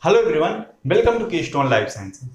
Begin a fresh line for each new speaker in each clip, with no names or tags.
Hello everyone, welcome to Keystone Life Sciences.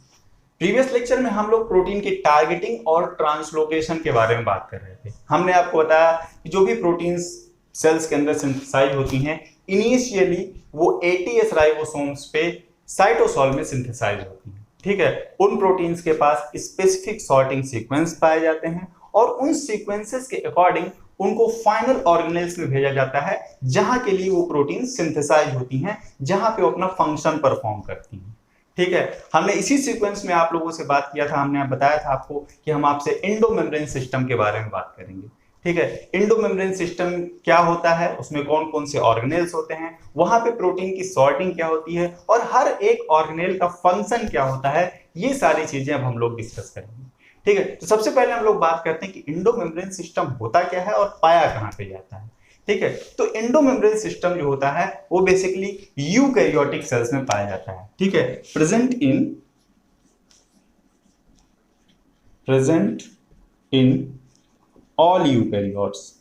Previous lecture में हम लोग प्रोटीन की टारगेटिंग और ट्रांसलोकेशन के बारे में बात कर रहे थे। हमने आपको बताया कि जो भी प्रोटीन्स सेल्स के अंदर सिंथेसाइज होती हैं, इनिशियली वो एटीएस राइबोसोम्स पे साइटोसोल में सिंथेसाइज होती हैं। ठीक है, उन प्रोटीन्स के पास स्पेसिफिक सॉर्टिंग सीक्वेंस पाए जाते हैं और उन सीक्वेंसेस के अकॉर्डिंग उनको फाइनल ऑर्गेनेल्स में भेजा जाता है, जहां के लिए वो प्रोटीन सिंथेसाइज होती हैं, जहां पे वो अपना फंक्शन परफॉर्म करती हैं। ठीक है, हमने इसी सीक्वेंस में आप लोगों से बात किया था। हमने बताया था आपको कि हम आपसे एंडोमेम्ब्रेन सिस्टम के बारे में बात करेंगे। ठीक है, एंडोमेम्ब्रेन सिस्टम क्या होता है, उसमें कौन कौन से ऑर्गेनेल्स होते हैं, वहां पे प्रोटीन की सॉर्टिंग क्या होती है और हर एक ऑर्गेनेल का फंक्शन क्या होता है, ये सारी चीजें अब हम लोग डिस्कस करेंगे। ठीक है, तो सबसे पहले हम लोग बात करते हैं कि एंडोमेम्ब्रेन सिस्टम होता क्या है और पाया कहां पे जाता है। ठीक है, तो एंडोमेम्ब्रेन सिस्टम जो होता है वो बेसिकली यूकैरियोटिक सेल्स में पाया जाता है। ठीक है, प्रेजेंट इन ऑल यूकैरियोट्स।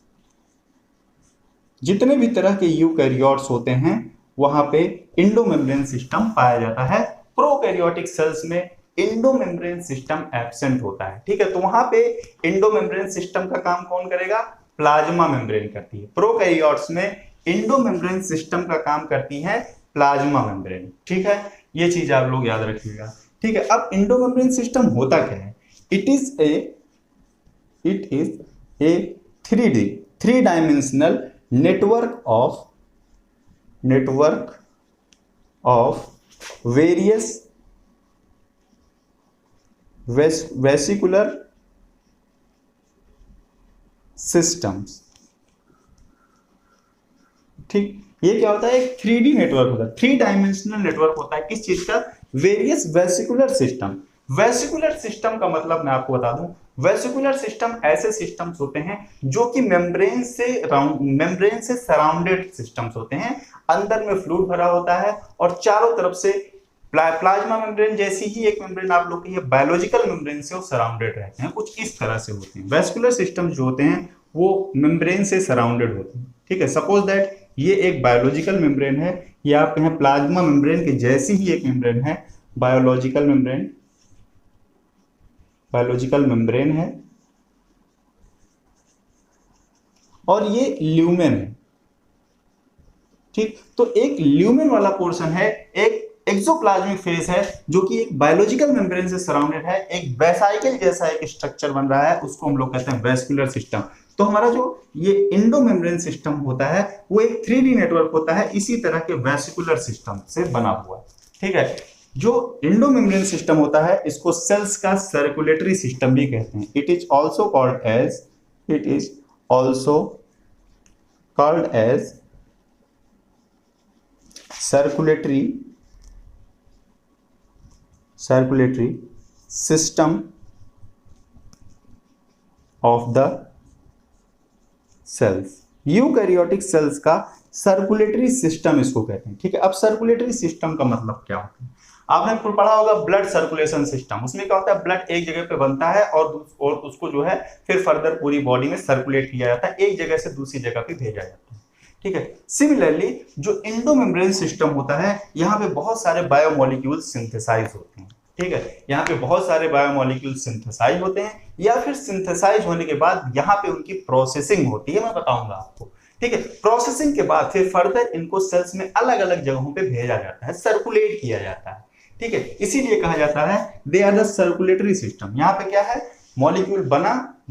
जितने भी तरह के यूकैरियोट्स होते हैं वहां पे एंडोमेम्ब्रेन सिस्टम पाया जाता है। प्रोकैरियोटिक सेल्स में एंडोमेम्ब्रेन सिस्टम एब्सेंट होता है। ठीक है, तो वहां पे एंडोमेम्ब्रेन सिस्टम का काम कौन करेगा? प्लाज्मा मेम्ब्रेन करती है। प्रोकैरियोट्स में एंडोमेम्ब्रेन सिस्टम का काम करती है प्लाज्मा मेम्ब्रेन। ठीक है, ये चीज आप लोग याद रखिएगा। ठीक है, अब एंडोमेम्ब्रेन सिस्टम होता क्या है? It is a 3 dimensional network of various vesicular systems। ठीक, ये क्या होता है? एक 3D नेटवर्क होता है, 3 डायमेंशनल नेटवर्क होता है। किस चीज का? Various vesicular system. Vesicular system का मतलब मैं आपको बता दूं, वेसिकुलर सिस्टम ऐसे सिस्टम्स होते हैं जो कि मेम्ब्रेन से सराउंडेड सिस्टम्स होते हैं। अंदर में फ्लूइड भरा होता है और चारों तरफ से प्लाज्मा मेम्ब्रेन जैसी ही एक मेम्ब्रेन आप लोग की बायोलॉजिकल मेम्ब्रेन से वो सराउंडेड रहते हैं। कुछ इस तरह से होते हैं वेस्कुलर सिस्टम जो होते हैं, वो मेम्ब्रेन से सराउंडेड होते हैं। ठीक है, सपोज दैट ये एक बायोलॉजिकल मेम्ब्रेन है, ये आप कहें प्लाज्मा मेम्ब्रेन के जैसी ही एक मेम्ब्रेन है, बायोलॉजिकल मेम्ब्रेन है और ये ल्यूमेन है। ठीक, तो एक ल्यूमेन वाला पोर्शन है, एक एक्सोप्लाज्मिक फेस है जो कि एक बायोलॉजिकल मेम्ब्रेन से सराउंडेड है। एक वेसाइकल जैसा एक स्ट्रक्चर बन रहा है, उसको हम लोग कहते हैं वेस्कुलर सिस्टम। तो हमारा जो ये एंडोमेम्ब्रेन सिस्टम होता है वो एक 3D नेटवर्क होता है, इसी तरह के वेसिकुलर सिस्टम से बना हुआ है। ठीक है, जो एंडोमेम्ब्रेन सिस्टम होता है इसको सेल्स का सर्कुलेटरी सिस्टम भी कहते हैं। It is also called as circulatory system of the cells। Eukaryotic cells का सर्कुलेटरी सिस्टम इसको कहते हैं। ठीक है, अब सर्कुलेटरी सिस्टम का मतलब क्या होता है? आपने पढ़ा होगा ब्लड सर्कुलेशन सिस्टम। उसमें क्या होता है? ब्लड एक जगह पे बनता है और उसको जो है फिर फर्दर पूरी बॉडी में सर्कुलेट किया जाता है, एक जगह से दूसरी जगह पे भेजा जाता है। ठीक है, सिमिलरली जो एंडोमेम्ब्रेन सिस्टम होता है, यहाँ पे बहुत सारे बायोमोलिक्यूल्स सिंथेसाइज होते हैं। ठीक है, यहाँ पे बहुत सारे बायोमोलिक्यूल्स सिंथेसाइज होते हैं या फिर सिंथेसाइज होने के बाद यहाँ पे उनकी प्रोसेसिंग होती है, मैं बताऊंगा आपको। ठीक है, प्रोसेसिंग के बाद फिर फर्दर इनको सेल्स में अलग अलग जगहों पे भेजा जाता है, सर्कुलेट किया जाता है। ठीक है, इसीलिए कहा जाता है they are the circulatory system. यहाँ पे क्या है? मॉलिक्यूल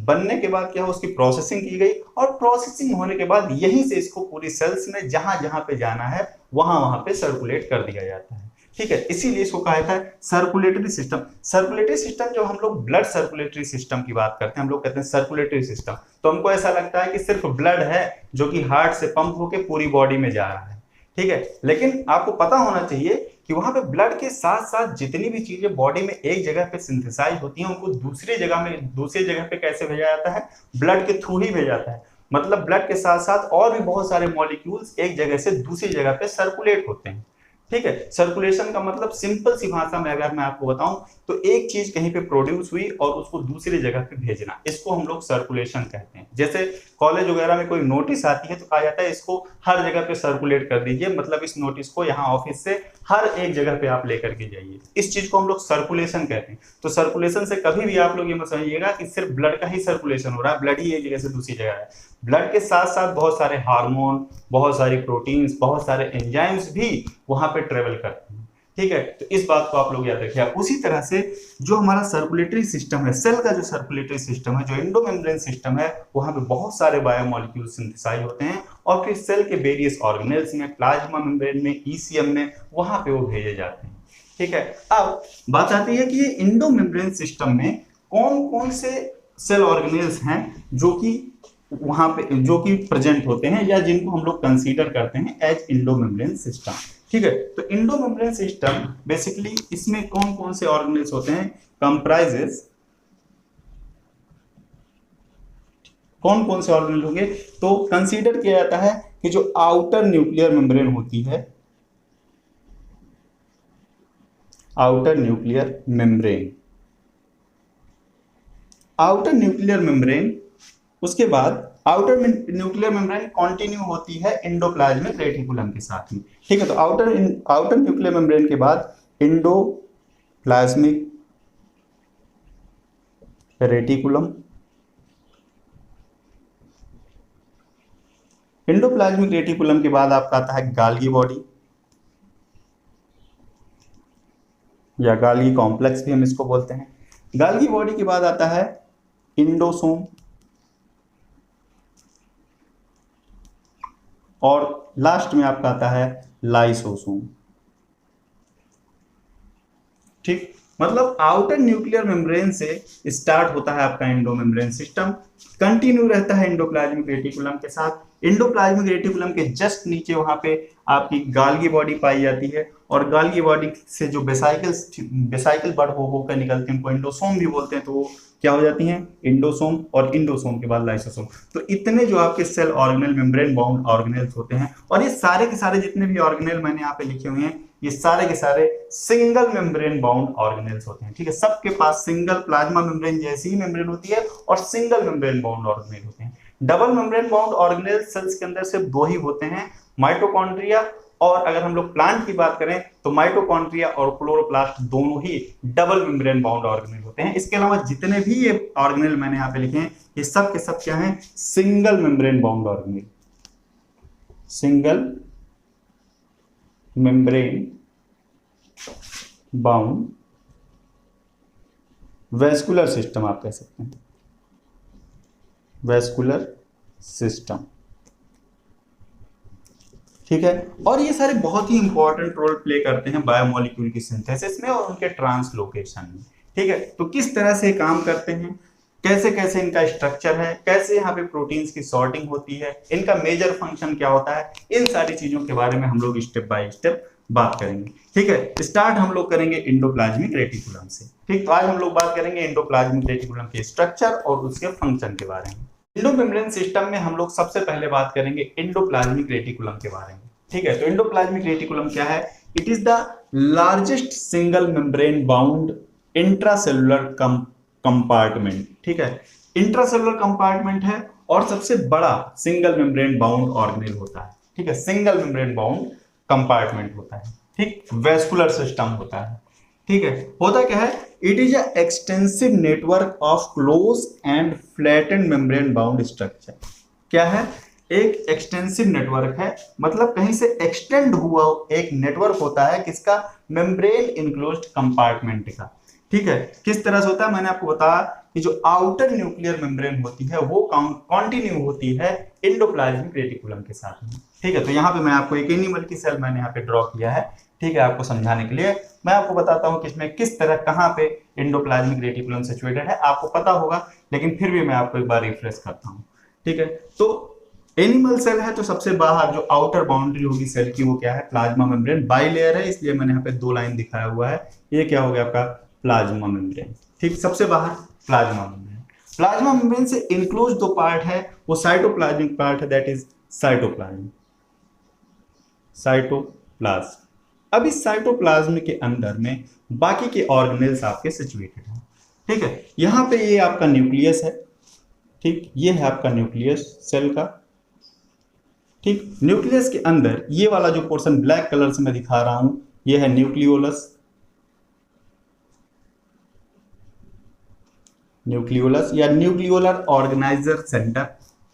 बनने के बाद क्या हो, उसकी प्रोसेसिंग की गई और प्रोसेसिंग होने के बाद यहीं से इसको पूरी सेल्स में जहां जहां पे जाना है वहां पे सर्कुलेट कर दिया जाता है। ठीक है, इसीलिए इसको कहा जाता है सर्कुलेटरी सिस्टम। सर्कुलेटरी सिस्टम जो हम लोग ब्लड सर्कुलेटरी सिस्टम की बात करते हैं, हम लोग कहते हैं सर्कुलेटरी सिस्टम, तो हमको ऐसा लगता है कि सिर्फ ब्लड है जो कि हार्ट से पंप होकर पूरी बॉडी में जा रहा है। ठीक है, लेकिन आपको पता होना चाहिए कि वहां पे ब्लड के साथ साथ जितनी भी चीजें बॉडी में एक जगह पे सिंथेसाइज होती हैं, उनको दूसरी जगह पे कैसे भेजा जाता है? ब्लड के थ्रू ही भेजा जाता है। मतलब ब्लड के साथ साथ और भी बहुत सारे मॉलिक्यूल्स एक जगह से दूसरी जगह पे सर्कुलेट होते हैं। ठीक है, सर्कुलेशन का मतलब सिंपल सी भाषा में अगर मैं आपको बताऊं तो एक चीज कहीं पे प्रोड्यूस हुई और उसको दूसरी जगह पे भेजना, इसको हम लोग सर्कुलेशन कहते हैं। जैसे कॉलेज वगैरह में कोई नोटिस आती है तो कहा जाता है इसको हर जगह पे सर्कुलेट कर दीजिए, मतलब इस नोटिस को यहाँ ऑफिस से हर एक जगह पे आप लेकर के जाइए। इस चीज को हम लोग सर्कुलेशन कहते हैं। तो सर्कुलेशन से कभी भी आप लोग ये मत समझिएगा कि सिर्फ ब्लड का ही सर्कुलेशन हो रहा है, ब्लड ही एक जगह से दूसरी जगह है। ब्लड के साथ साथ बहुत सारे हार्मोन, बहुत सारी प्रोटीन्स, बहुत सारे एंजाइम्स भी वहां पे ट्रेवल करते हैं। ठीक है, तो इस बात को आप लोग याद रखिए। उसी तरह से जो हमारा सर्कुलेटरी सिस्टम है, सेल का जो सर्कुलेटरी सिस्टम है, जो एंडोमेम्ब्रेन सिस्टम है, वहां पे बहुत सारे बायोमोलिक्यूल सिंथेसाइज होते हैं और फिर सेल के वेरियस ऑर्गेनेल्स में, प्लाज्मा मेम्ब्रेन में, ईसीएम में, वहां पे वो भेजे जाते हैं। ठीक है, अब बात आती है कि ये एंडोमेम्ब्रेन सिस्टम में कौन कौन से सेल ऑर्गेनेल्स हैं जो कि वहां पे जो कि प्रेजेंट होते हैं या जिनको हम लोग कंसीडर करते हैं एज एंडोमेम्ब्रेन सिस्टम। ठीक है, तो एंडोमेम्ब्रेन सिस्टम बेसिकली इसमें कौन कौन से ऑर्गेनेल्स होते हैं, कंप्राइजेस, कौन कौन से ऑर्गेनेल होंगे, तो कंसीडर किया जाता है कि जो आउटर न्यूक्लियर मेम्ब्रेन होती है, outer nuclear membrane, outer nuclear membrane, उसके बाद आउटर न्यूक्लियर मेम्ब्रेन कंटिन्यू होती है एंडोप्लाज्मिक रेटिकुलम के साथ में। ठीक है, तो आउटर न्यूक्लियर मेम्ब्रेन के बाद एंडोप्लाज्मिक रेटिकुलम, एंडोप्लाज्मिक रेटिकुलम के बाद आपका आता है गाल्गी बॉडी या गाल्गी कॉम्प्लेक्स भी हम इसको बोलते हैं। गाल्गी बॉडी के बाद आता है इंडोसोम और लास्ट में आपका आता है लाइसोसोम। ठीक, मतलब आउटर न्यूक्लियर मेम्ब्रेन से स्टार्ट होता है आपका एंडोमेम्ब्रेन सिस्टम, कंटिन्यू रहता है एंडोप्लाज्मिक रेटिकुलम के साथ। एंडोप्लाज्मिक रेटिकुलम के जस्ट नीचे वहां पे आपकी गाल्गी बॉडी पाई जाती है और गाल्गी बॉडी से जो बेसाइकिल बड़ हो होकर निकलते हैं उनको एंडोसोम भी बोलते हैं। तो वो क्या हो जाती हैं, इंडोसोम, और इंडोसोम के बाद लाइसोसोम। तो इतने जो आपके cell organelle, membrane bound organelles होते हैं, और ये सारे के सारे जितने भी ऑर्गेनेल मैंने यहाँ पे लिखे हुए हैं, ये सारे के सारे सिंगल मेम्ब्रेन बाउंड ऑर्गेनेल्स होते हैं। ठीक है, सबके पास सिंगल प्लाज्मा मेम्ब्रेन जैसी ही मेम्ब्रेन होती है और सिंगल मेम्ब्रेन बाउंड ऑर्गेनेल होते हैं। Double membrane bound organelle cells के अंदर सिर्फ दो ही होते हैं, माइटोकॉन्ड्रिया, और अगर हम लोग प्लांट की बात करें तो माइटोकॉन्ड्रिया और क्लोरोप्लास्ट दोनों ही डबल मेम्ब्रेन बाउंड ऑर्गेनेल होते हैं। इसके अलावा जितने भी ये ऑर्गेनेल मैंने यहाँ पे लिखे हैं, ये सब के सब क्या हैं, single membrane bound organelle, single membrane bound vascular system आप कह सकते हैं, वेस्कुलर सिस्टम। ठीक है, और ये सारे बहुत ही इंपॉर्टेंट रोल प्ले करते हैं बायोमोलिक्यूल की सिंथेसिस में और उनके ट्रांसलोकेशन में। ठीक है, तो किस तरह से काम करते हैं, कैसे कैसे इनका स्ट्रक्चर है, कैसे यहाँ पे प्रोटीन्स की सॉर्टिंग होती है, इनका मेजर फंक्शन क्या होता है, इन सारी चीजों के बारे में हम लोग स्टेप बाय स्टेप बात करेंगे। ठीक है, स्टार्ट हम लोग करेंगे एंडोप्लाज्मिक रेटिकुलम से। ठीक, तो आज हम लोग बात करेंगे एंडोप्लाज्मिक रेटिकुलम के स्ट्रक्चर और उसके फंक्शन के बारे में। एंडोमेम्ब्रेन सिस्टम में हम लोग सबसे पहले बात करेंगे एंडोप्लाज्मिक रेटिकुलम के बारे में। ठीक है, तो एंडोप्लाज्मिक रेटिकुलम क्या है, it is the largest single membrane bound intracellular compartment. ठीक है, इंट्रासेलुलर कंपार्टमेंट है और सबसे बड़ा सिंगल मेम्ब्रेन बाउंड ऑर्गेनेल होता है। ठीक है, सिंगल मेम्ब्रेन बाउंड कंपार्टमेंट होता है। ठीक, वेस्कुलर सिस्टम होता है। ठीक है, होता क्या है, it is a extensive network of close and flattened membrane bound structure. क्या है, एक एक्सटेंसिव नेटवर्क है, मतलब कहीं से एक्सटेंड हुआ एक नेटवर्क होता है किसका, मेम्ब्रेन इनक्लोज्ड कंपार्टमेंट का। ठीक है, किस तरह से होता है, मैंने आपको बताया कि जो आउटर न्यूक्लियर मेम्ब्रेन होती है वो कंटिन्यू होती है एंडोप्लाज्मिक रेटिकुलम के साथ में। ठीक है, तो यहाँ पे मैं आपको एक एनिमल की सेल मैंने यहाँ पे ड्रॉ किया है। ठीक है, आपको समझाने के लिए मैं आपको बताता हूँ कि इसमें किस तरह कहाँ पे एंडोप्लाज्मिक रेटिकुलम सिचुएटेड है, आपको पता होगा लेकिन फिर भी मैं आपको एक बार रिफ्रेश करता हूँ। ठीक है, तो एनिमल सेल है तो सबसे बाहर जो आउटर बाउंड्री होगी सेल की वो क्या है, प्लाज्मा मेम्ब्रेन, बाइलेयर है इसलिए मैंने यहाँ पे दो लाइन दिखाया हुआ है, ये क्या हो गया आपका प्लाज्मा मेम्ब्रेन। ठीक, सबसे बाहर प्लाज्मा मेम्ब्रेन। प्लाज्मा मेम्ब्रेन से इनक्लोज दो पार्ट है, वो साइटोप्लाज्मिक पार्ट है, दैट इज साइटोप्लाज्म, साइटोप्लाज्म। अब इस साइटोप्लाज्म के अंदर में बाकी के ऑर्गेनेल्स आपके सिचुएटेड हैं। ठीक है, यहां पे ये आपका न्यूक्लियस है। ठीक, ये है आपका न्यूक्लियस सेल का। ठीक, न्यूक्लियस के अंदर ये वाला जो पोर्शन ब्लैक कलर से मैं दिखा रहा हूं, ये है न्यूक्लियोलस, न्यूक्लियोलस या न्यूक्लियोलर ऑर्गेनाइजर सेंटर,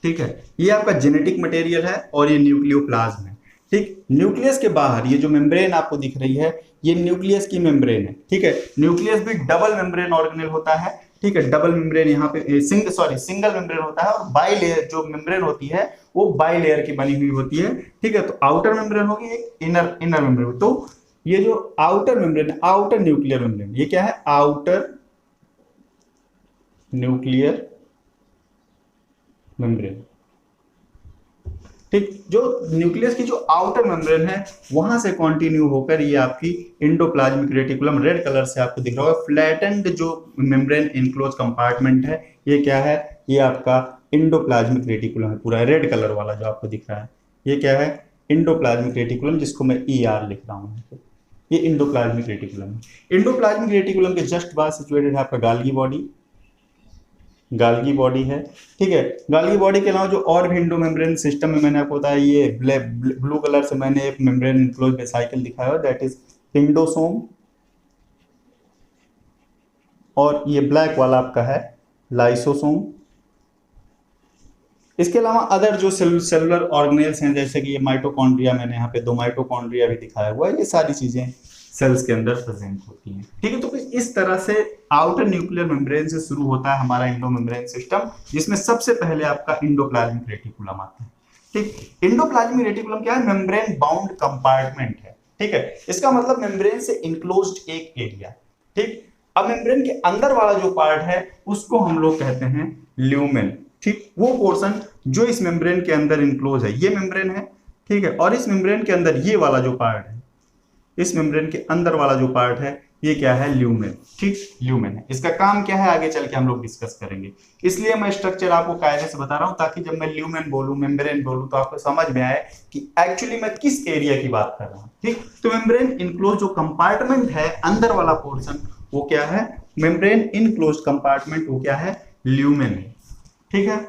ठीक है। ये आपका जेनेटिक मटेरियल है और ये न्यूक्लियोप्लाज्म है, ठीक। न्यूक्लियस के बाहर ये जो मेम्ब्रेन आपको दिख रही है, ये न्यूक्लियस की मेम्ब्रेन है, ठीक है। न्यूक्लियस भी डबल मेम्ब्रेन ऑर्गेनेल होता है, ठीक है। डबल मेम्ब्रेन यहाँ पे सिंगल मेम्ब्रेन होता है, और बाई लेयर जो मेम्ब्रेन होती है वो बाई लेयर की बनी हुई होती है, ठीक है। तो आउटर मेम्ब्रेन होगी, एक इनर मेम्ब्रेन। तो ये जो outer membrane, outer nuclear membrane, ये क्या है, आउटर न्यूक्लियर मेम्ब्रेन, ठीक। जो न्यूक्लियस की जो आउटर मेम्ब्रेन है वहां से कंटिन्यू होकर ये आपकी एंडोप्लाज्मिक रेटिकुलम, रेड कलर से आपको दिख रहा होगा, फ्लैटेंड जो मेम्ब्रेन इनक्लोज कंपार्टमेंट है, ये क्या है, ये आपका एंडोप्लाज्मिक रेटिकुलम है, पूरा रेड कलर वाला जो आपको दिख रहा है, ये क्या है, एंडोप्लाज्मिक रेटिकुलम, जिसको मैं ER लिख रहा हूं, ये एंडोप्लाज्मिक रेटिकुलम है। एंडोप्लाज्मिक रेटिकुलम के जस्ट बाद सिचुएटेड है आपका गाल्गी बॉडी, गाल्गी बॉडी है, ठीक है। गाल्गी बॉडी के अलावा जो और भी इंडो मेम्ब्रेन सिस्टम में मैंने आपको बताया, ये ब्लू कलर से मैंने एक मेम्ब्रेन इनक्लोज वेसिकल दिखाया है, दैट इज पिंडोसोम, और ये ब्लैक वाला आपका है लाइसोसोम। इसके अलावा अदर जो सेलुलर ऑर्गेनेल्स हैं, जैसे कि ये माइटोकॉन्ड्रिया, मैंने यहाँ पे 2 माइटोकॉन्ड्रिया भी दिखाया हुआ है, ये सारी चीजें सेल्स के अंदर प्रेजेंट होती हैं, ठीक है। तो इस तरह से आउटर न्यूक्लियर मेम्ब्रेन से शुरू होता है हमारा इंडो मेम्ब्रेन सिस्टम, जिसमें सबसे पहले आपका इंडोप्लाज्मिक रेटिकुलम आता है, ठीक। इंडोप्लाज्मिक रेटिकुलम क्या है, मेम्ब्रेन बाउंड कंपार्टमेंट है, ठीक है। इसका मतलब मेम्ब्रेन से इनक्लोज्ड एक एरिया, ठीक। अब मेम्ब्रेन के अंदर वाला जो पार्ट है उसको हम लोग कहते हैं ल्यूमेन, ठीक। वो पोर्शन जो इस मेम्ब्रेन के अंदर इनक्लोज है, ये मेम्ब्रेन है, ठीक है। और इस मेम्ब्रेन के अंदर ये वाला जो पार्ट है, इस मेम्ब्रेन के अंदर वाला जो पार्ट है, ये क्या है, ल्यूमेन, ठीक, ल्यूमेन है। इसका काम क्या है आगे चल के हम लोग डिस्कस करेंगे, इसलिए मैं स्ट्रक्चर आपको कायदे से बता रहा हूं, ताकि जब मैं ल्यूमेन बोलूं, मेम्ब्रेन बोलूं, तो आपको समझ में आए कि एक्चुअली मैं किस एरिया की बात कर रहा हूं, ठीक। तो मेम्ब्रेन इनक्लोज जो कंपार्टमेंट है, अंदर वाला पोर्शन, वो क्या है, मेम्ब्रेन इनक्लोज कंपार्टमेंट, वो क्या है, ल्यूमेन है, ठीक है।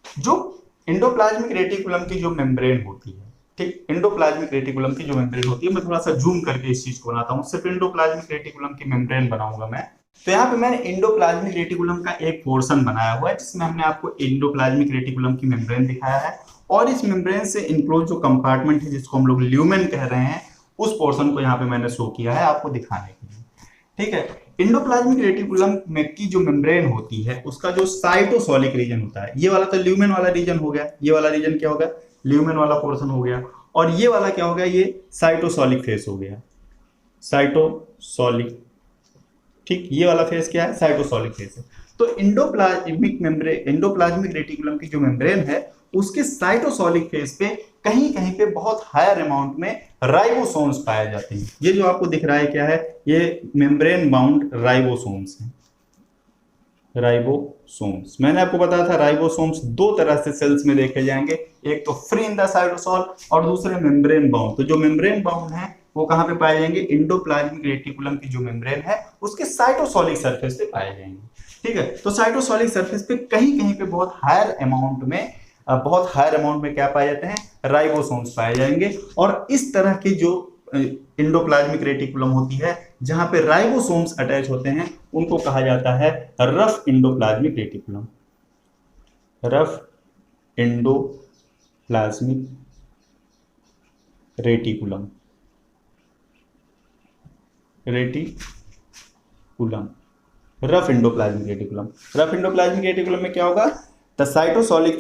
जो एंडोप्लाज्मिक रेटिकुलम की जो मेम्ब्रेन होती है, ठीक, एंडोप्लाज्मिक रेटिकुलम की जो मेम्ब्रेन होती है, मैं थोड़ा सा जूम करके इस चीज को बनाता हूं, सिर्फ एंडोप्लाज्मिक रेटिकुलम की मेम्ब्रेन बनाऊंगा मैं। तो यहाँ पे मैंने एंडोप्लाज्मिक रेटिकुलम का एक पोर्शन बनाया हुआ है, जिसमें हमने आपको एंडोप्लाज्मिक रेटिकुलम की मेम्ब्रेन दिखाया है, और इस मेम्ब्रेन से इनक्लोज जो कंपार्टमेंट है, जिसको हम लोग ल्यूमेन कह रहे हैं, उस पोर्शन को यहाँ पे मैंने शो किया है आपको दिखाने के लिए, ठीक है। इंडोप्लाज्मिक रेटिकुलम में की जो मेम्ब्रेन होती है, उसका जो साइटोसोलिक रीजन होता है, ये वाला तो ल्यूमेन वाला रीजन हो गया, ये वाला रीजन क्या हो गया, ल्यूमेन वाला पोर्शन हो गया, और ये वाला क्या हो गया, ये साइटोसोलिक फेस हो गया, साइटोसोलिक, ठीक। ये वाला फेस क्या है, साइटोसोलिक फेस है। तो एंडोप्लाज्मिक रेटिकुलम की जो मेम्ब्रेन है, उसके साइटोसोलिक फेस पे कहीं कहीं पे बहुत हायर अमाउंट में राइबोसोम्स पाए जाते हैं। ये जो आपको दिख रहा है क्या है, ये मेम्ब्रेन बाउंड राइबोसोम्स हैं, राइबोसोम्स। मैंने आपको बताया था राइबोसोम्स दो तरह से सेल्स में देखे जाएंगे, एक तो फ्री इन द साइटोसोल और दूसरे मेम्ब्रेन बाउंड। तो जो मेम्ब्रेन बाउंड है वो कहां पे पाए जाएंगे, इंडोप्लाज्मिक रेटिकुलम की जो मेम्ब्रेन है उसके साइटोसोलिक सरफेस पे पाए जाएंगे, ठीक है। तो साइटोसोलिक सरफेस पे कहीं कहीं पे बहुत हायर अमाउंट में क्या पाए जाते हैं, राइबोसोम्स पाए जाएंगे। और इस तरह की जो इंडोप्लाज्मिक रेटिकुलम होती है, जहां पे राइबोसोम्स अटैच होते हैं, उनको कहा जाता है rough endoplasmic reticulum, rough endoplasmic reticulum, rough endoplasmic reticulum. Rough endoplasmic reticulum में क्या होगा, the cytosolic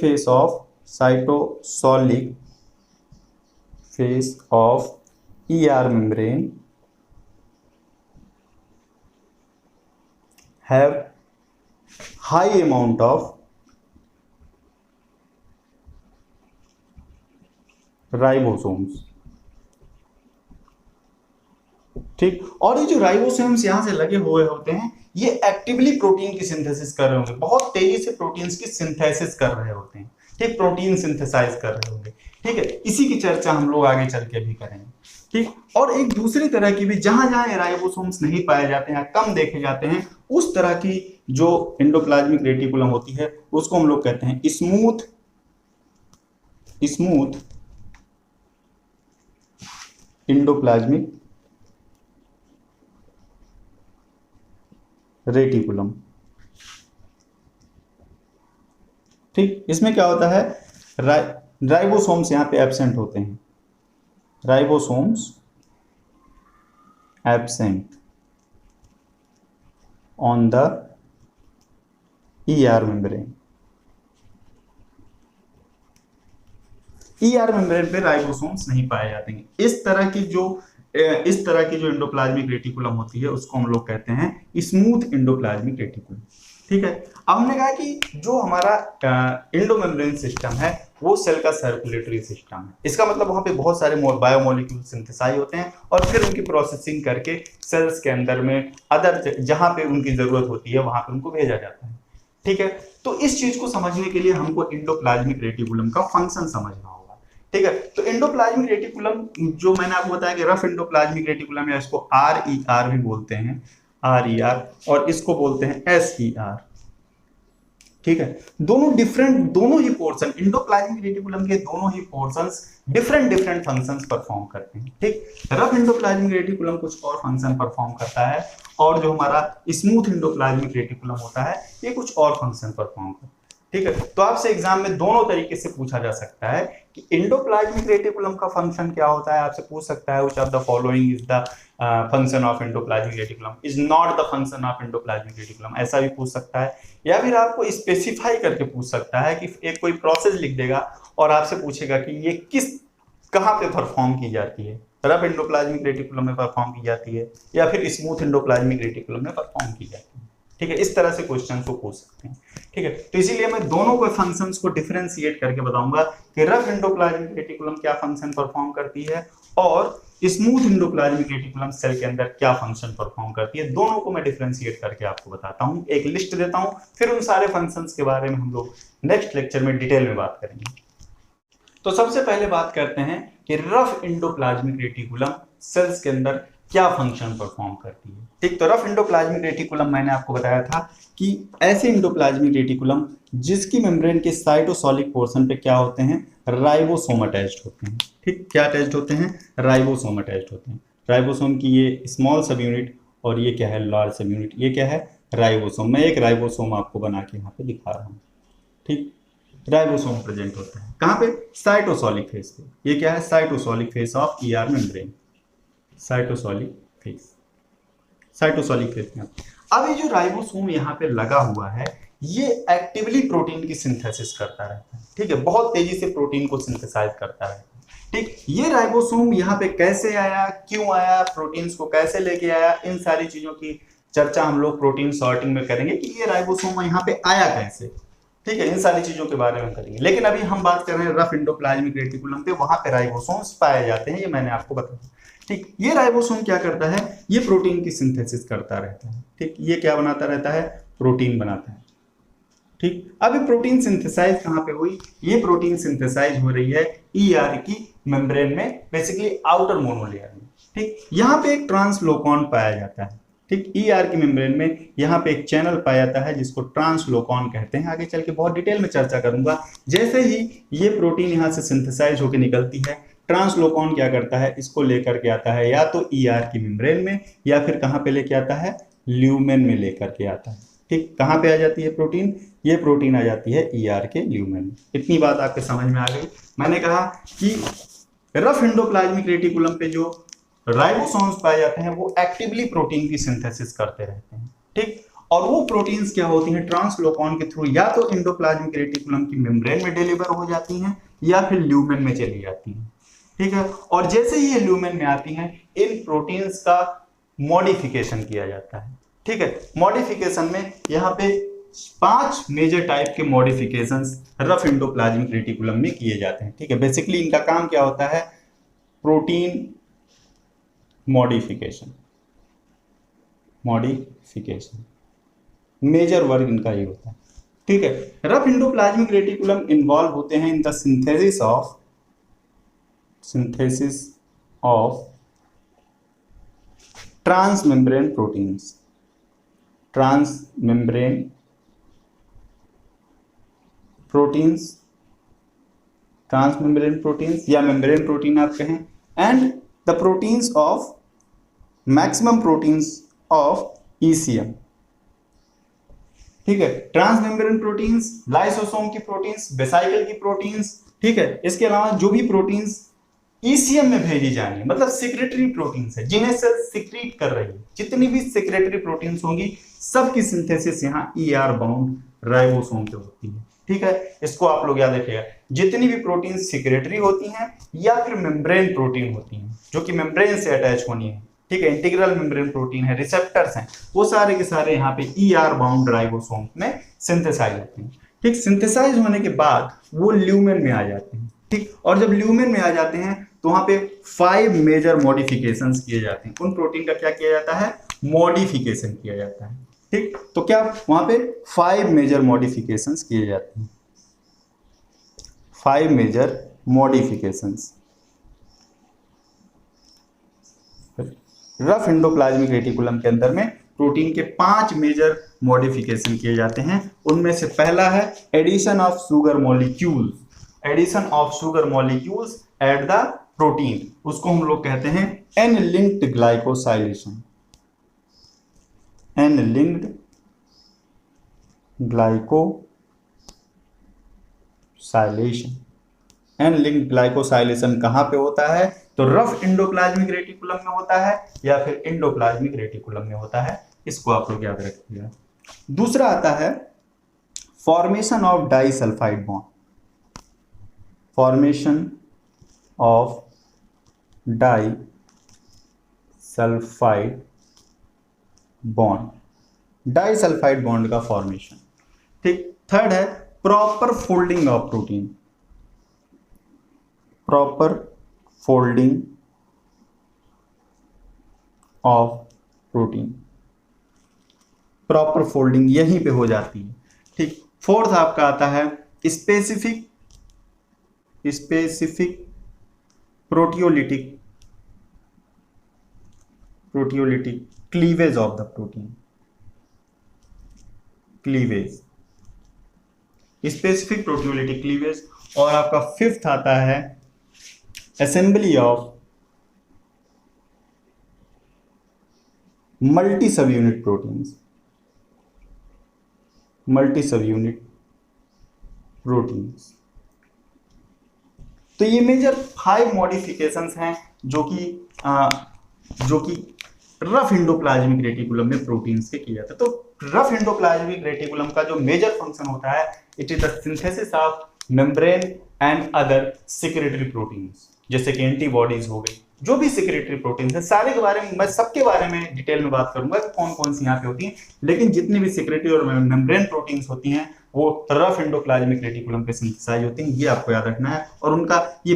face of ER membrane have high amount of ribosomes, ठीक। और ये जो राइबोसोम्स यहां से लगे हुए होते हैं, ये एक्टिवली प्रोटीन की सिंथेसिस कर रहे होंगे, बहुत तेजी से प्रोटीन्स की सिंथेसिस कर रहे होते हैं, ठीक, प्रोटीन सिंथेसाइज कर रहे होंगे, ठीक है। इसी की चर्चा हम लोग आगे चल के भी करेंगे, ठीक। और एक दूसरी तरह की भी, जहां जहां ये राइबोसोम्स नहीं पाए जाते हैं, कम देखे जाते हैं, उस तरह की जो एंडोप्लाज्मिक रेटिकुलम होती है, उसको हम लोग कहते हैं स्मूथ इंडोप्लाज्मिक रेटिकुलम। ठीक, इसमें क्या होता है, राइबोसोम्स यहाँ पे एब्सेंट होते हैं, ribosomes absent on the ER membrane. ER membrane पे राइबोसोम्स नहीं पाए जाते हैं। इस तरह की जो एंडोप्लाज्मिक रेटिकुलम होती है उसको हम लोग कहते हैं स्मूथ एंडोप्लाज्मिक रेटिकुलम। ठीक है, अब हमने कहा कि जो हमारा एंडोमेम्ब्रेन सिस्टम है वो सेल का सर्कुलेटरी सिस्टम है। इसका मतलब वहां पे बहुत सारे बायोमोलिक्यूल सिंथेसाइज होते हैं और फिर उनकी प्रोसेसिंग करके सेल्स के अंदर में अदर जहां पे उनकी जरूरत होती है वहां पे उनको भेजा जाता है। ठीक है, तो इस चीज को समझने के लिए हमको एंडोप्लाज्मिक रेटिकुलम का फंक्शन समझना होगा। ठीक है, तो एंडोप्लाज्मिक रेटिकुलम जो मैंने आपको बताया कि रफ एंडोप्लाज्मिक रेटिकुलम या इसको RER भी बोलते हैं, RER, और इसको बोलते हैं SER। ठीक है, दोनों ही पोर्शन एंडोप्लाज्मिक रेटिकुलम के दोनों ही पोर्शंस डिफरेंट फंक्शंस परफॉर्म करते हैं। ठीक, रफ एंडोप्लाज्मिक रेटिकुलम कुछ और फंक्शन परफॉर्म करता है और जो हमारा स्मूथ एंडोप्लाज्मिक रेटिकुलम होता है ये कुछ और फंक्शन परफॉर्म करता है। ठीक है, तो आपसे एग्जाम में दोनों तरीके से पूछा जा सकता है कि एंडोप्लाज्मिक रेटिकुलम का फंक्शन क्या होता है। आपसे पूछ सकता है which of the following is the function of endoplasmic reticulum, is not the function of endoplasmic reticulum, ऐसा भी पूछ सकता है। या फिर आपको स्पेसिफाई करके पूछ सकता है कि एक कोई प्रोसेस लिख देगा और आपसे पूछेगा कि ये कहां पे परफॉर्म की जाती है, रफ एंडोप्लाज्मिक रेटिकुलम में परफॉर्म की जाती है या फिर स्मूथ एंडोप्लाज्मिक रेटिकुलम में परफॉर्म की जाती है। ठीक है, इस तरह से क्वेश्चन को पूछ सकते हैं। ठीक है, तो इसीलिए मैं दोनों को फंक्शंस को डिफरेंशिएट करके बताऊंगा कि रफ एंडोप्लाज्मिक रेटिकुलम क्या फंक्शन परफॉर्म करती है और स्मूथ एंडोप्लाज्मिक रेटिकुलम सेल के अंदर क्या फंक्शन परफॉर्म करती है। दोनों को मैं डिफरेंशिएट करके आपको बताता हूं, एक लिस्ट देता हूं, फिर उन सारे फंक्शंस के बारे में हम लोग नेक्स्ट लेक्चर में डिटेल में बात करेंगे। तो सबसे पहले बात करते हैं कि रफ एंडोप्लाज्मिक रेटिकुलम सेल्स के अंदर क्या फंक्शन परफॉर्म करती है। ठीक, तो रफ एंडोप्लाज्मिक रेटिकुलम मैंने आपको बताया था कि ऐसे एंडोप्लाज्मिक रेटिकुलम जिसकी मेम्ब्रेन के साइटोसोलिक पोर्शन पे क्या होते हैं, राइबोसोम अटैच्ड होते हैं। ठीक, क्या अटैच्ड होते हैं, राइबोसोम अटैच्ड होते हैं। राइबोसोम की ये स्मॉल सब यूनिट और ये क्या है, लार्ज सब यूनिट, ये क्या है, राइबोसोम। मैं एक राइबोसोम आपको बना के यहाँ पे दिखा रहा हूँ। ठीक, राइबोसोम प्रेजेंट होता है कहाँ पे, साइटोसोलिक फेस पे। ये क्या है, cytosolic face of ER membrane, cytosolic face, cytosolic face में। अब ये जो राइबोसोम यहाँ पे लगा हुआ है ये एक्टिवली प्रोटीन की सिंथेसिस करता रहता है। ठीक है, बहुत तेजी से प्रोटीन को सिंथेसाइज करता रहता है। ठीक, ये राइबोसोम यहाँ पे कैसे आया, क्यों आया, प्रोटीन्स को कैसे लेके आया, इन सारी चीजों की चर्चा हम लोग प्रोटीन सॉर्टिंग में करेंगे कि ये राइबोसोम यहाँ पे आया कैसे। ठीक है, इन सारी चीजों के बारे में करेंगे, लेकिन अभी हम बात कर रहे हैं रफ एंडोप्लाज्मिक रेटिकुलम पे, वहां पे राइबोसोम्स पाए जाते हैं, ये मैंने आपको बताया। ठीक, ये राइबोसोम क्या करता है, ये प्रोटीन की सिंथेसिस करता रहता है। ठीक, ये क्या बनाता रहता है, प्रोटीन बनाता है। ठीक, अब ये प्रोटीन सिंथेसाइज कहां पे हुई, ये प्रोटीन सिंथेसाइज हो रही है ER की मेम्ब्रेन में, बेसिकली आउटर मोनोलेयर में। ठीक, यहाँ पे एक ट्रांसलोकॉन पाया जाता है। ठीक, ER की मेम्ब्रेन में यहाँ पे एक चैनल पाया जाता है जिसको ट्रांसलोकॉन कहते हैं। आगे चल के बहुत डिटेल में चर्चा करूंगा। जैसे ही ये प्रोटीन यहाँ से सिंथेसाइज होकर निकलती है, ट्रांसलोकॉन क्या करता है, इसको लेकर के आता है या तो ER की मेम्ब्रेन में या फिर कहाँ पे लेके आता है, ल्यूमेन में लेकर के आता है। ठीक, कहाँ पे आ जाती है प्रोटीन, ये प्रोटीन आ जाती है ER के ल्यूमेन में। इतनी बात आपके समझ में आ गई। मैंने कहा कि रफ एंडोप्लाज्मिक रेटिकुलम पे जो राइबोसोम्स पाए जाते हैं वो एक्टिवली प्रोटीन की सिंथेसिस करते रहते हैं। ठीक, और वो प्रोटीन्स क्या होती हैं, ट्रांसलोकॉन के थ्रू या तो एंडोप्लाज्मिक रेटिकुलम की मेम्ब्रेन में डिलीवर हो जाती हैं या फिर ल्यूमेन में चली जाती हैं। ठीक है, और जैसे ही ये ल्यूमेन में आती हैं इन प्रोटीन्स का मॉडिफिकेशन किया जाता है। ठीक है, मॉडिफिकेशन में यहाँ पे 5 मेजर टाइप के मॉडिफिकेशंस रफ एंडोप्लाज्मिक रेटिकुलम में किए जाते हैं। ठीक है, बेसिकली इनका काम क्या होता है, प्रोटीन मॉडिफिकेशन, मेजर वर्क इनका ये होता है। ठीक है, रफ एंडोप्लाज्मिक रेटिकुलम इन्वॉल्व होते हैं in the synthesis of transmembrane proteins, transmembrane proteins या मेम्ब्रेन प्रोटीन आप कहें, and the proteins of maximum proteins of ECM, ठीक है, ट्रांसमेम्ब्रेन प्रोटीन्स, लाइसोसोम की प्रोटीन्स, वेसाइकल की प्रोटीन्स, ठीक है, इसके अलावा जो भी प्रोटीन्स ईसीएम में भेजी जानी है, मतलब सिक्रेटरी प्रोटीन्स है जिन्हें सेल सिक्रीट कर रही है, जितनी भी सिक्रेटरी प्रोटीन्स होंगी सबकी सिंथेसिस यहाँ ईआर बाउंड राइबोसोम पे होती है। ठीक है, इसको आप लोग याद रखिएगा, जितनी भी प्रोटीन सिक्रेटरी होती हैं या फिर मेम्ब्रेन प्रोटीन होती हैं जो कि मेम्ब्रेन से अटैच होनी है, ठीक है, इंटीग्रल मेम्ब्रेन प्रोटीन है, रिसेप्टर्स हैं, वो सारे के सारे यहाँ पे ईआर बाउंड राइबोसोम में सिंथेसाइज होते हैं। ठीक, सिंथेसाइज होने के बाद वो ल्यूमेन में आ जाते हैं। ठीक, और जब ल्यूमेन में आ जाते हैं तो वहां पे 5 मेजर मॉडिफिकेशंस किए जाते हैं। उन प्रोटीन का क्या किया जाता है? मॉडिफिकेशन किया जाता है। ठीक, तो क्या वहां पे 5 मेजर मॉडिफिकेशंस किए जाते हैं, 5 major modifications. Rough endoplasmic reticulum के अंदर में प्रोटीन के 5 मेजर मॉडिफिकेशन किए जाते हैं। उनमें से पहला है addition of sugar molecules, addition of sugar molecules at the protein, उसको हम लोग कहते हैं N linked glycosylation, N linked glycosylation. N linked glycosylation कहां पे होता है? तो रफ एंडोप्लाज्मिक रेटिकुलम में होता है या फिर एंडोप्लाज्मिक रेटिकुलम में होता है, इसको आप लोग याद रखिएगा। दूसरा आता है formation of disulphide bond, formation of disulphide bond, disulphide bond का फॉर्मेशन। ठीक, थर्ड है proper folding of protein, proper folding of protein, proper folding यहीं पे हो जाती है। ठीक, फोर्थ आपका आता है specific proteolytic cleavage of the protein, cleavage, specific proteolytic cleavage. और आपका फिफ्थ आता है असेंबली ऑफ मल्टी सब यूनिट प्रोटीन्स, मल्टी सब यूनिट प्रोटीन्स। तो ये मेजर 5 मॉडिफिकेशंस हैं जो कि रफ एंडोप्लाज्मिक रेटिकुलम में प्रोटीन्स के किए जाते हैं। तो रफ एंडोप्लाज्मिक रेटिकुलम का जो मेजर फंक्शन होता है, it is the synthesis of membrane and other secretory proteins, जैसे कि एंटीबॉडीज हो गई, जो भी सिक्रेटरी प्रोटीन्स है सारे के बारे में मैं सबके बारे में डिटेल में बात करूंगा कौन कौन सी यहाँ पे होती हैं, लेकिन जितनी भी सिक्रेटरी और मेम्ब्रेन प्रोटीन्स होती हैं वो रफ एंडोप्लाज्मिक रेटिकुलम पे सिंथेसाइज होती हैं, ये आपको याद रखना है। और उनका ये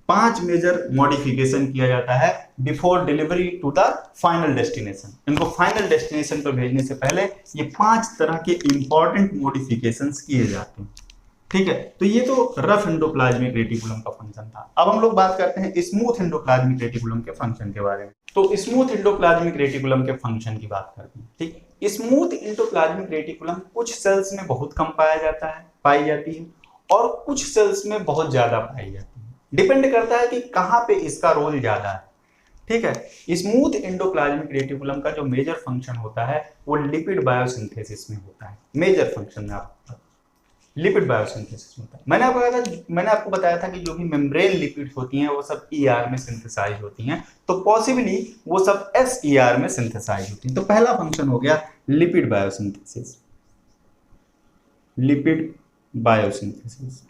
5 मेजर मॉडिफिकेशन किया जाता है before delivery to the final destination. इनको फाइनल डेस्टिनेशन पर भेजने से पहले ये 5 तरह के इंपॉर्टेंट मॉडिफिकेशंस किए जाते हैं। ठीक है, तो ये तो रफ एंडोप्लाज्मिक रेटिकुलम का फंक्शन था। अब हम लोग बात करते हैं स्मूथ एंडोप्लाज्मिक रेटिकुलम के फंक्शन के बारे में। तो स्मूथ एंडोप्लाज्मिक रेटिकुलम के फंक्शन की बात करते हैं। ठीक, स्मूथ एंडोप्लाज्मिक रेटिकुलम कुछ सेल्स में बहुत कम पाई जाती है और कुछ सेल्स में बहुत ज्यादा पाई जाती है, डिपेंड करता है कि कहां पे इसका रोल ज्यादा है। ठीक है, स्मूथ एंडोप्लाज्मिक रेटिकुलम का जो मेजर फंक्शन होता है वो लिपिड बायोसिंथेसिस में होता है। मेजर फंक्शन में आपको लिपिड बायोसिंथेसिस होता है। मैंने आपको बताया था कि जो भी मेम्ब्रेन लिपिड्स होती हैं वो सब ईआर में सिंथेसाइज होती हैं, तो पॉसिबली वो सब एसईआर में सिंथेसाइज होती हैं। तो पहला फंक्शन हो गया lipid biosynthesis, lipid biosynthesis,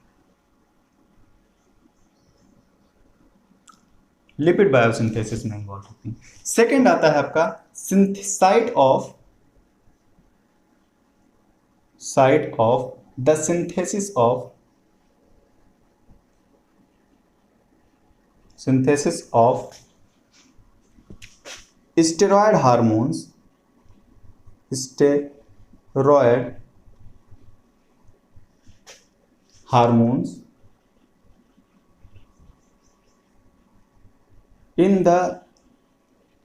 lipid biosynthesis में इन्वॉल्व होती है। सेकेंड आता है आपका site of the synthesis of steroid hormones in the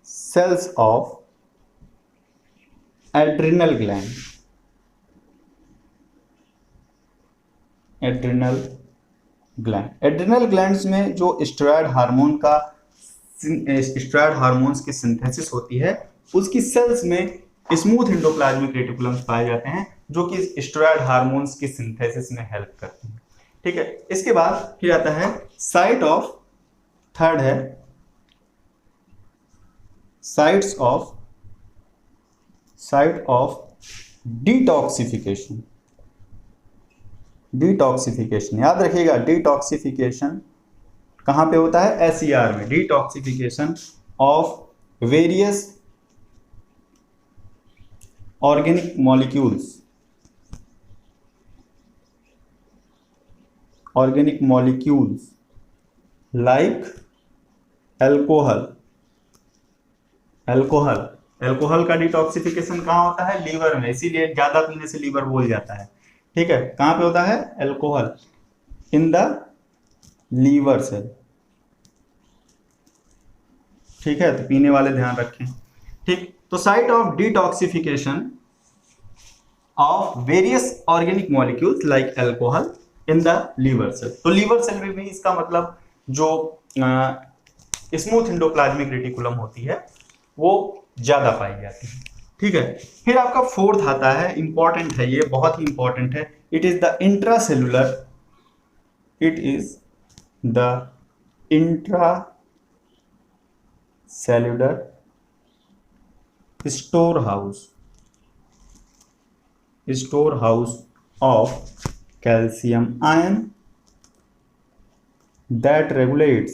cells of adrenal gland, adrenal glands में जो स्टेरॉयड हार्मोन्स की सिंथेसिस होती है उसकी सेल्स में स्मूथ एंडोप्लाज्मिक रेटिकुलम्स पाए जाते हैं जो कि स्टेरॉयड हार्मोन्स की सिंथेसिस में हेल्प करते हैं। ठीक है, इसके बाद फिर आता है साइट ऑफ, थर्ड है साइट ऑफ डिटॉक्सिफिकेशन। डिटॉक्सिफिकेशन याद रखिएगा, डिटॉक्सिफिकेशन कहां पे होता है? SCR में। Detoxification of various organic molecules like alcohol का डिटॉक्सिफिकेशन कहाँ होता है? लीवर में, इसीलिए ज्यादा पीने से लीवर बोल जाता है। ठीक है, कहां पे होता है? Alcohol in the liver cell. ठीक है, तो पीने वाले ध्यान रखें। ठीक, तो site of detoxification of various organic molecules like alcohol in the liver cell. तो लीवर सेल में भी इसका मतलब जो स्मूथ एंडोप्लाज्मिक रेटिकुलम होती है वो ज्यादा पाई जाती है। ठीक है, फिर आपका फोर्थ आता है, इंपॉर्टेंट है ये, बहुत ही इंपॉर्टेंट है। It is the intracellular store house of calcium ion that regulates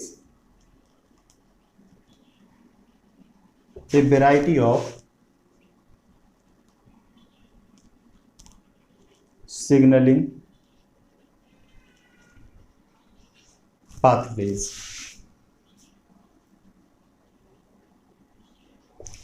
a variety of signaling pathways।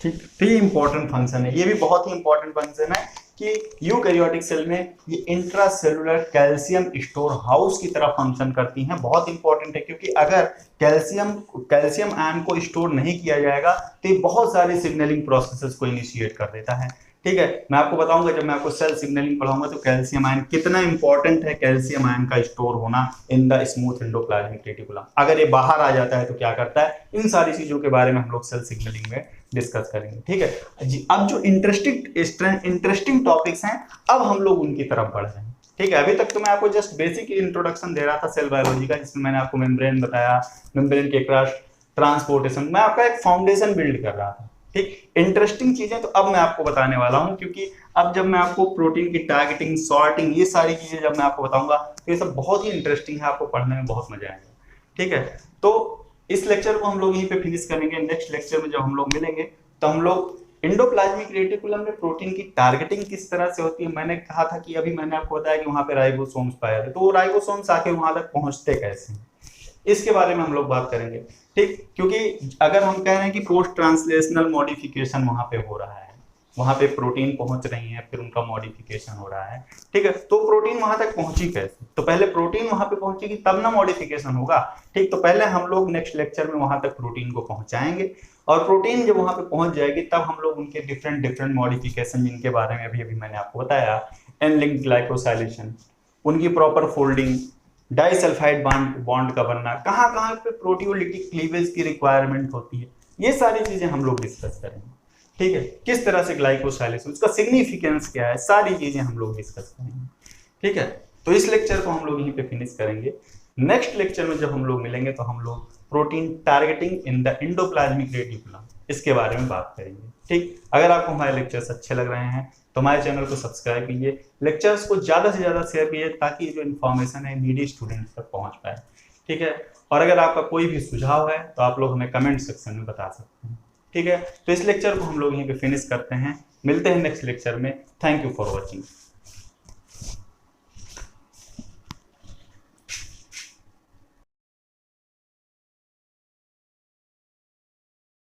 ठीक, तो ये इंपॉर्टेंट फंक्शन है, ये भी बहुत ही इंपॉर्टेंट फंक्शन है कि यूकैरियोटिक सेल में ये इंट्रासेलुलर कैल्शियम स्टोर हाउस की तरह फंक्शन करती हैं। बहुत इंपॉर्टेंट है क्योंकि अगर कैल्शियम आयन को स्टोर नहीं किया जाएगा तो ये बहुत सारे सिग्नलिंग प्रोसेसेस को इनिशिएट कर देता है। ठीक है, मैं आपको बताऊंगा जब मैं आपको सेल सिग्नलिंग पढ़ाऊंगा तो कैल्शियम आयन कितना इंपॉर्टेंट है, कैल्शियम आयन का स्टोर होना in the smooth endoplasmic reticulum. अगर ये बाहर आ जाता है तो क्या करता है, इन सारी चीजों के बारे में हम लोग सेल सिग्नलिंग में डिस्कस करेंगे। ठीक है जी, अब जो इंटरेस्टिंग टॉपिक्स हैं अब हम लोग उनकी तरफ बढ़ रहे हैं। ठीक है, अभी तक तो मैं आपको जस्ट बेसिक इंट्रोडक्शन दे रहा था सेल बायोलॉजी का, जिसमें मैंने आपको मेम्ब्रेन बताया, मेम्ब्रेन के क्रॉस ट्रांसपोर्टेशन, मैं आपका एक फाउंडेशन बिल्ड कर रहा था। ठीक, इंटरेस्टिंग चीजें तो अब मैं आपको बताने वाला हूं, क्योंकि अब जब मैं आपको प्रोटीन की टारगेटिंग, सॉर्टिंग, ये सारी चीजें जब मैं आपको बताऊंगा तो ये सब बहुत ही इंटरेस्टिंग है, आपको पढ़ने में बहुत मजा आएगा। ठीक है, तो इस लेक्चर को हम लोग यहीं पे फिनिश करेंगे। नेक्स्ट लेक्चर में जब हम लोग मिलेंगे तो हम लोग एंडोप्लाज्मिक रेटिकुलम में प्रोटीन की टारगेटिंग किस तरह से होती है। मैंने कहा था कि अभी मैंने आपको बताया कि वहां पे राइबोसोम्स पाए जाते, तो वो राइबोसोम्स आके वहां तक पहुंचते कैसे हैं, इसके बारे में हम लोग बात करेंगे। ठीक, क्योंकि अगर हम कह रहे हैं कि पोस्ट ट्रांसलेशनल मॉडिफिकेशन वहां पे हो रहा है, वहां पे प्रोटीन पहुंच रही है, फिर उनका मॉडिफिकेशन हो रहा है। ठीक है, तो प्रोटीन वहां तक पहुंची कैसे? तो पहले प्रोटीन वहां पे पहुंचेगी तब ना मॉडिफिकेशन होगा। ठीक, तो पहले हम लोग नेक्स्ट लेक्चर में वहां तक प्रोटीन को पहुंचाएंगे, और प्रोटीन जब वहां पे पहुंच जाएगी तब हम लोग उनके डिफरेंट मॉडिफिकेशन, जिनके बारे में अभी मैंने आपको बताया, एन लिंक ग्लाइकोसाइलेशन, उनकी प्रॉपर फोल्डिंग, डाइसल्फाइड बॉन्ड का बनना, कहाँ कहाँ पे प्रोटियोलिटिक क्लीवेज की रिक्वायरमेंट होती है, ये सारी चीजें हम लोग डिस्कस करेंगे। ठीक है, किस तरह से ग्लाइकोसाइलेशन, उसका सिग्निफिकेंस क्या है, सारी चीजें हम लोग डिस्कस करेंगे। ठीक है, तो इस लेक्चर को हम लोग यहीं पे फिनिश करेंगे। नेक्स्ट लेक्चर में जब हम लोग मिलेंगे तो हम लोग protein targeting in the endoplasmic reticulum, इसके बारे में बात करेंगे। ठीक, अगर आपको हमारे लेक्चर्स अच्छे लग रहे हैं तो हमारे चैनल को सब्सक्राइब कीजिए, लेक्चर्स को ज़्यादा से ज़्यादा शेयर कीजिए ताकि जो इन्फॉर्मेशन है नीडी स्टूडेंट्स तक पहुंच पाए। ठीक है, और अगर आपका कोई भी सुझाव है तो आप लोग हमें कमेंट सेक्शन में बता सकते हैं। ठीक है, तो इस लेक्चर को हम लोग यहीं पे फिनिश करते हैं, मिलते हैं नेक्स्ट लेक्चर में। Thank you for watching.